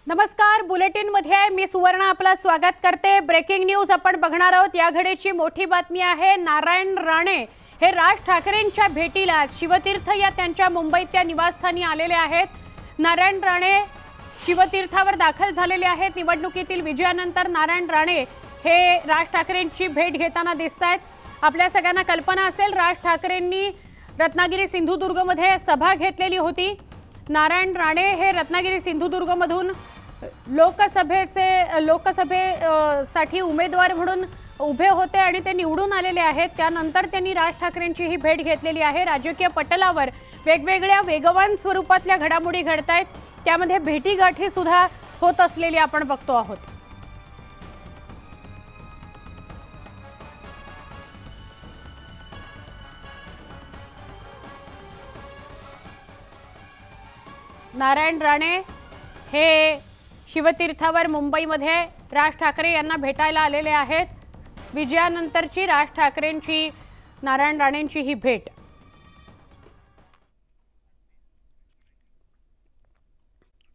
नमस्कार, बुलेटिन मध्ये मी सुवर्ण आपलं स्वागत करते। ब्रेकिंग न्यूज आपण बघणार आहोत। या घडीची मोठी बातमी आहे। नारायण राणे हे राज ठाकरेंच्या भेटीला शिवतीर्थ या त्यांच्या मुंबईच्या निवासस्थानी आलेले आहेत। नारायण राणे शिवतीर्थावर दाखल झालेले आहेत। निवडणुकीतील विजयानंतर नारायण राणे हे राज ठाकरेंची भेट घेताना दिसतात। आपल्या सगळ्यांना कल्पना असेल, राज ठाकरेंनी रत्नागिरी सिंधुदुर्ग मध्ये सभा घेतलेली होती। नारायण राणे हे रत्नागिरी सिंधुदुर्ग मधून लोकसभेसाठी उमेदवार म्हणून उभे होते आणि ते निवडून आलेले आहेत। त्यानंतर त्यांनी राज ठाकरेंची ही भेट घेतलेली आहे। राजकीय पटलावर वेगवेगळ्या वेगवान स्वरूपातल्या घडामोडी घडतायत, त्यामध्ये भेटीगाठी सुद्धा होत असलेली आपण बघतो आहोत। नारायण राणे हे शिवतीर्थावर मुंबईमध्ये राज ठाकरे यांना भेटायला आलेले आहेत। विजयानंतरची राज ठाकरेंची नारायण राणेंची ही भेट।